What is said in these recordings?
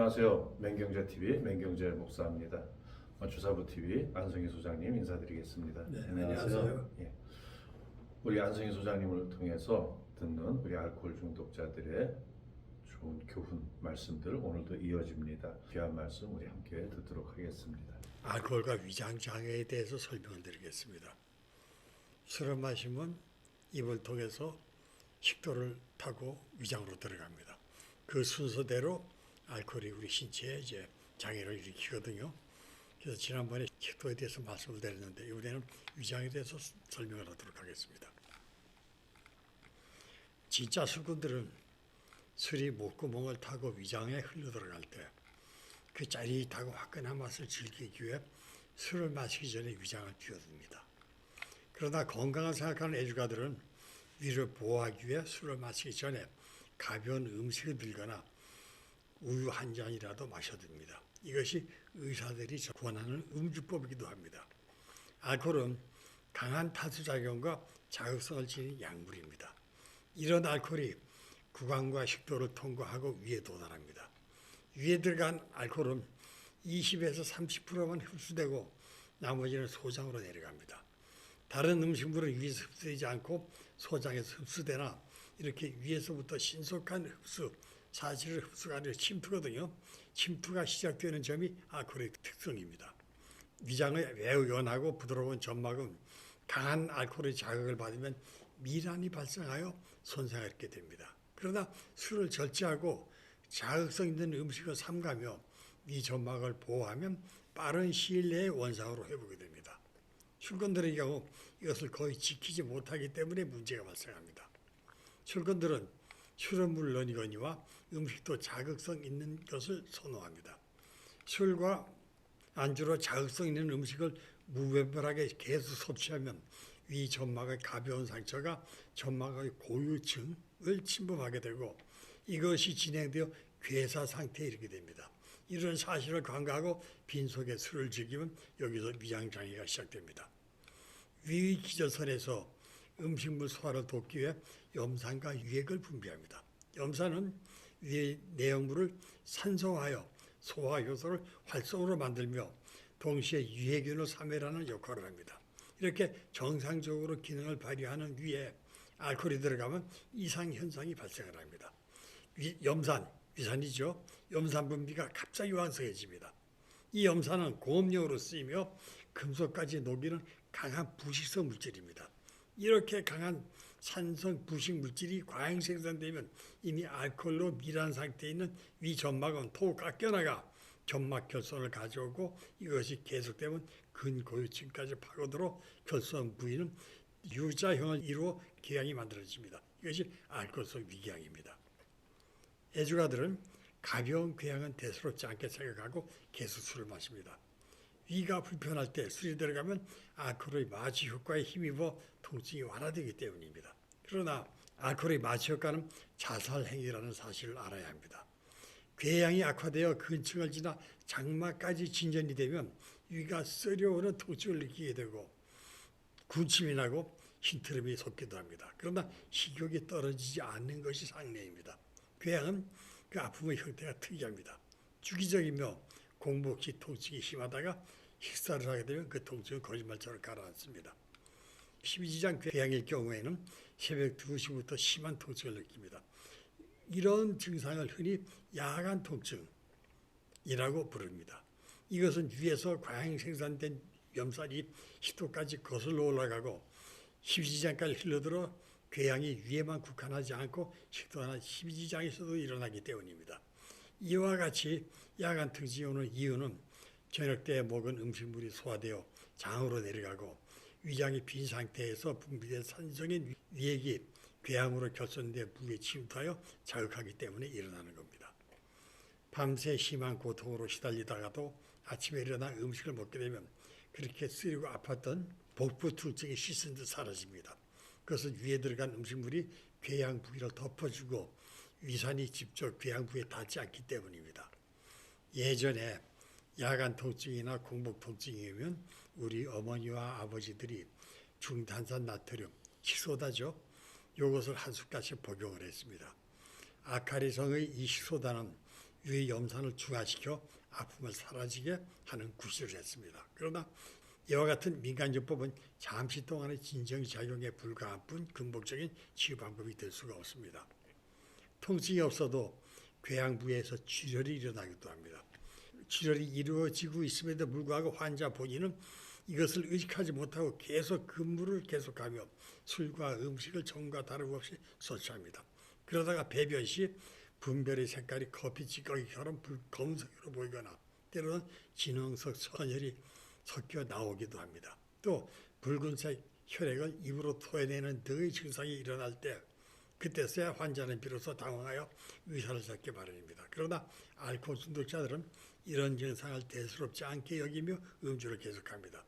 안녕하세요. 맹경제TV 맹경제 목사입니다. 주사부TV 안성희 소장님 인사드리겠습니다. 네, 안녕하세요. 예. 우리 안성희 소장님을 통해서 듣는 우리 알코올 중독자들의 좋은 교훈 말씀들 오늘도 이어집니다. 귀한 말씀 우리 함께 듣도록 하겠습니다. 알코올과 위장장애에 대해서 설명을 드리겠습니다. 술을 마시면 입을 통해서 식도를 타고 위장으로 들어갑니다. 그 순서대로 알코올이 우리 신체에 이제 장애를 일으키거든요. 그래서 지난번에 식도에 대해서 말씀을 드렸는데 이번에는 위장에 대해서 설명을 하도록 하겠습니다. 진짜 술꾼들은 술이 목구멍을 타고 위장에 흘러들어갈 때 그 짜릿하고 화끈한 맛을 즐기기 위해 술을 마시기 전에 위장을 비워둡니다. 그러나 건강을 생각하는 애주가들은 위를 보호하기 위해 술을 마시기 전에 가벼운 음식을 들거나 우유 한 잔이라도 마셔둡니다. 이것이 의사들이 권하는 음주법이기도 합니다. 알코올은 강한 탈수작용과 자극성을 지닌 약물입니다. 이런 알코올이 구강과 식도를 통과하고 위에 도달합니다. 위에 들어간 알코올은 20에서 30%만 흡수되고 나머지는 소장으로 내려갑니다. 다른 음식물은 위에서 흡수되지 않고 소장에서 흡수되나 이렇게 위에서부터 신속한 흡수, 사실을 흡수가 아니라 침투거든요. 침투가 시작되는 점이 알코올의 특성입니다. 위장의 매우 연하고 부드러운 점막은 강한 알코올의 자극을 받으면 미란이 발생하여 손상을 입게 됩니다. 그러나 술을 절제하고 자극성 있는 음식을 삼가며 이 점막을 보호하면 빠른 시일 내에 원상으로 회복이 됩니다. 술꾼들의 경우 이것을 거의 지키지 못하기 때문에 문제가 발생합니다. 술꾼들은 술은 물론이거니와 음식도 자극성 있는 것을 선호합니다. 술과 안주로 자극성 있는 음식을 무분별하게 계속 섭취하면 위 점막의 가벼운 상처가 점막의 고유층을 침범하게 되고 이것이 진행되어 괴사 상태에 이르게 됩니다. 이런 사실을 간과하고 빈속에 술을 즐기면 여기서 위장장애가 시작됩니다. 위 기저선에서 음식물 소화를 돕기 위해 염산과 유액을 분비합니다. 염산은 위의 내용물을 산소화하여 소화 효소를 활성으로 만들며 동시에 유해균을 사멸하는 역할을 합니다. 이렇게 정상적으로 기능을 발휘하는 위에 알코올이 들어가면 이상 현상이 발생을 합니다. 위산이죠. 염산 분비가 갑자기 왕성해집니다. 이 염산은 공업용으로 쓰이며 금속까지 녹이는 강한 부식성 물질입니다. 이렇게 강한 산성 부식 물질이 과잉 생산되면 이미 알코올로 밀한 상태에 있는 위 점막은 톡 깎여나가 점막 결손을 가져오고 이것이 계속되면 근고유층까지 파고들어 결손 부위는 U자형을 이루어 궤양이 만들어집니다. 이것이 알코올성 위궤양입니다. 애주가들은 가벼운 궤양은 대수롭지 않게 생각하고 계속 술을 마십니다. 위가 불편할 때 술이 들어가면 알코올의 마취 효과에 힘입어 통증이 완화되기 때문입니다. 그러나 알코올의 마취 효과는 자살 행위라는 사실을 알아야 합니다. 궤양이 악화되어 근층을 지나 장막까지 진전이 되면 위가 쓰려오는 통증을 느끼게 되고 군침이 나고 흰트름이 솟기도 합니다. 그러나 식욕이 떨어지지 않는 것이 상례입니다. 궤양은 그 아픔의 형태가 특이합니다. 주기적이며 공복 시 통증이 심하다가 식사를 하게 되면 그 통증은 거짓말처럼 가라앉습니다. 12지장 궤양일 경우에는 새벽 2시부터 심한 통증을 느낍니다. 이런 증상을 흔히 야간 통증이라고 부릅니다. 이것은 위에서 과잉 생산된 염산이 식도까지 거슬러 올라가고 12지장까지 흘러들어 궤양이 위에만 국한하지 않고 식도나 12지장에서도 일어나기 때문입니다. 이와 같이 야간 통증이 오는 이유는 저녁 때 먹은 음식물이 소화되어 장으로 내려가고 위장이 빈 상태에서 분비된 산성인 위액이 궤양으로 결손돼 부위에 침투하여 자극하기 때문에 일어나는 겁니다. 밤새 심한 고통으로 시달리다가도 아침에 일어나 음식을 먹게 되면 그렇게 쓰리고 아팠던 복부 통증이 씻은 듯 사라집니다. 그것은 위에 들어간 음식물이 궤양 부위를 덮어주고 위산이 직접 궤양 부위에 닿지 않기 때문입니다. 예전에 야간 통증이나 공복 통증이면 우리 어머니와 아버지들이 중탄산 나트륨, 식소다죠. 이것을 한 숟갈씩 복용을 했습니다. 아카리성의 이 식소다는 유해 염산을 중화시켜 아픔을 사라지게 하는 구실을 했습니다. 그러나 이와 같은 민간요법은 잠시 동안의 진정작용에 불과한 뿐 근본적인 치유 방법이 될 수가 없습니다. 통증이 없어도 궤양 부위에서 출혈이 일어나기도 합니다. 출혈이 이루어지고 있음에도 불구하고 환자 본인은 이것을 의식하지 못하고 계속 근무를 계속하며 술과 음식을 전과 다름없이 섭취합니다. 그러다가 배변 시 분별의 색깔이 커피 찌꺼기처럼 검은색으로 보이거나 때로는 진홍색 선혈이 섞여 나오기도 합니다. 또 붉은색 혈액을 입으로 토해내는 등의 증상이 일어날 때 그때서야 환자는 비로소 당황하여 의사를 찾기 마련입니다. 그러나 알코올 중독자들은 이런 증상을 대수롭지 않게 여기며 음주를 계속합니다.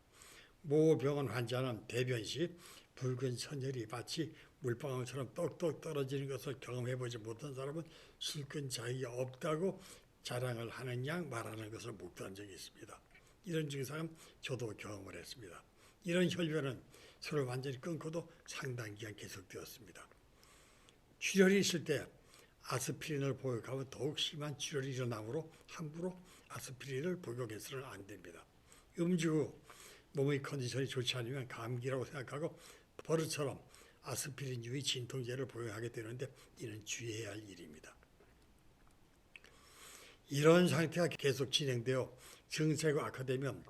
모 병원 환자는 배변 시 붉은 선혈이 마치 물방울처럼 똑똑 떨어지는 것을 경험해보지 못한 사람은 술꾼 자격이 없다고 자랑을 하는 양 말하는 것을 목도한 적이 있습니다. 이런 증상은 저도 경험을 했습니다. 이런 혈변은 술을 완전히 끊고도 상당 기간 계속되었습니다. 출혈이 있을 때 아스피린을 복용하면 더욱 심한 출혈이 일어나므로 함부로 아스피린을 복용해서는 안 됩니다. 음주 후 몸의 컨디션이 좋지 않으면 감기라고 생각하고 버릇처럼 아스피린 유의 진통제를 복용하게 되는데 이는 주의해야 할 일입니다. 이런 상태가 계속 진행되어 증세가 악화되면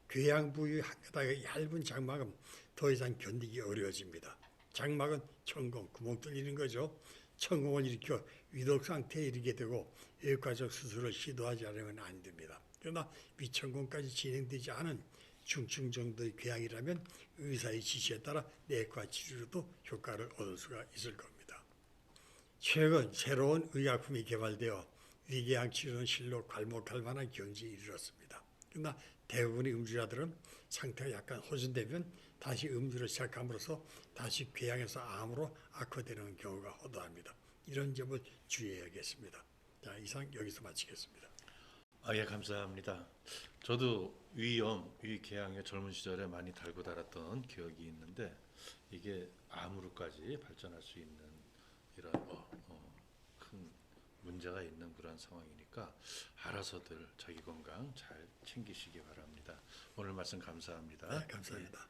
궤양 부위 한 가닥의 얇은 장막은 더 이상 견디기 어려워집니다. 장막은 천공, 구멍 뚫리는 거죠. 천공을 일으켜 위독 상태에 이르게 되고 외과적 수술을 시도하지 않으면 안 됩니다. 그러나 위천공까지 진행되지 않은 중증 정도의 궤양이라면 의사의 지시에 따라 내과 치료로도 효과를 얻을 수가 있을 겁니다. 최근 새로운 의약품이 개발되어 위궤양 치료는 실로 괄목할 만한 경지에 이르렀습니다. 그러나 대부분의 음주자들은 상태가 약간 호전되면 다시 음주를 시작함으로써 다시 궤양에서 암으로 악화되는 경우가 허다합니다. 이런 점을 주의해야겠습니다. 자, 이상 여기서 마치겠습니다. 예, 감사합니다. 저도 위염, 위궤양에 젊은 시절에 많이 달고 달았던 기억이 있는데 이게 암으로까지 발전할 수 있는 이런 큰 문제가 있는 그런 상황이니까 알아서들 자기 건강 잘 챙기시기 바랍니다. 오늘 말씀 감사합니다. 네, 감사합니다.